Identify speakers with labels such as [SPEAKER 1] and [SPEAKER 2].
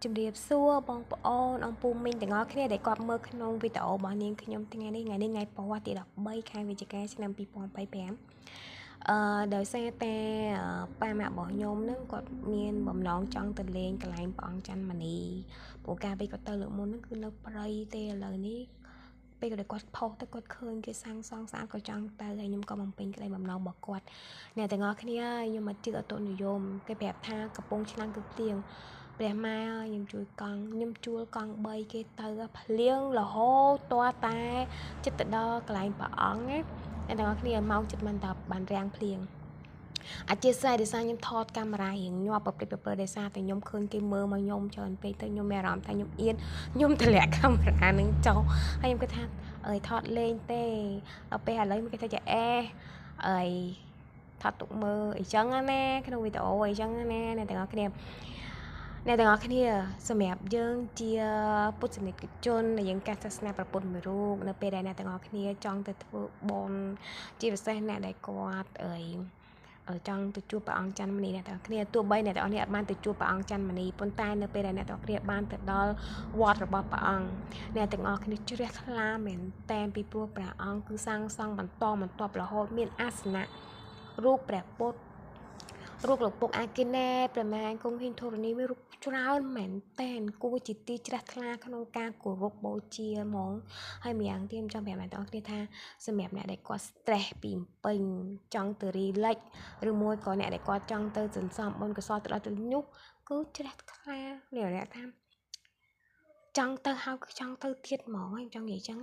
[SPEAKER 1] ជំរាបសួរបងប្អូនអង្គពូមីងទាំងអស់គ្នាដែលគាត់មើលក្នុងវីដេអូរបស់នាងខ្ញុំថ្ងៃនេះថ្ងៃពហុទី13ខែវិច្ឆិកាឆ្នាំ2025ដោយសារតែប៉ាម៉ាក់របស់ខ្ញុំនឹងគាត់មានបំណងចង់ទៅលេងកន្លែងព្រះអង្គច័ន្ទមនីព្រោះកាលពីគាត់ទៅលើកមុនហ្នឹងគឺនៅព្រៃទេឥឡូវនេះពេលគាត់ផុសទៅគាត់ឃើញគេសាងសង់ស្អាតក៏ចង់ទៅហើយខ្ញុំក៏បំពេញក្តីបំណងរបស់គាត់អ្នកទាំងអស់គ្នាខ្ញុំមកជឿអតុនិយមគេប្រាប់ថាកំពង់ឆ្នាំងគឺទៀងព្រះម៉ែខ្ញុំជួលកង់3គេទៅភ្លៀងរហូតតតែចិត្តទៅដល់កន្លែងព្រះអង្គណាអ្នកទាំងអស់គ្នាម៉ោងចិត្តមិនតបានរាំងភ្លៀងអធិស្ឋានដោយសារខ្ញុំថតកាមេរ៉ារៀងញាប់ប្រព្រឹត្តដោយសារតែខ្ញុំឃើញគេមើលមកខ្ញុំច្រើនពេកទៅខ្ញុំមានអារម្មណ៍ថាខ្ញុំអៀនខ្ញុំទម្លាក់កាមេរ៉ានឹងចុះហើយខ្ញុំគិតថាអើយថតលេងទេដល់ពេលឥឡូវគេថាអេអើយថតទុកមើលអីចឹងណាក្នុងវីដេអូអីចឹងណាអ្នកទាំងអស់គ្នាសម្រាប់យើងជាពុទ្ធនិកជនដែលយើងកាន់សាសនាព្រះពុទ្ធមួយរូបនៅពេលដែលអ្នកទាំងអស់គ្នាចង់ទៅធ្វើបុណ្យជាពិសេសអ្នកដែលគាត់ចង់ទៅជួបព្រះអង្គច័ន្ទមនីអ្នកទាំងអស់គ្នាទោះបីអ្នកទាំងអស់គ្នាអត់បានទៅជួបព្រះអង្គច័ន្ទមនីប៉ុន្តែនៅពេលដែលអ្នកទាំងអស់គ្នាបានទៅដល់វត្តរបស់ព្រះអង្គអ្នកទាំងអស់គ្នាជ្រះថ្លាមែនតែនពីព្រោះព្រះអង្គគឺសាងសង់បន្តបន្ទាប់រហូតមានអាសនៈរូបព្រះពុទ្ធរូបលោកពុកអាគិណេព្រះមហាគង់ហ៊ីងធរណីមានរូបច្រើនមែនតែនគួរជាទីជ្រះថ្លាក្នុងការគោរពបូជាហ្មងហើយម្យ៉ាងទៀតខ្ញុំចង់ប្រាប់អ្នកទាំងអស់គ្នាថាសម្រាប់អ្នកដែលគាត់ stress ពីពេញចង់ទៅ relax ឬមួយក៏អ្នកដែលគាត់ចង់ទៅសន្សំបុណ្យកុសលទៅដល់ទៅញុះគឺជ្រះថ្លាអ្នកថាចង់ទៅហើយគឺចង់ទៅទៀតហ្មងខ្ញុំចង់និយាយចឹង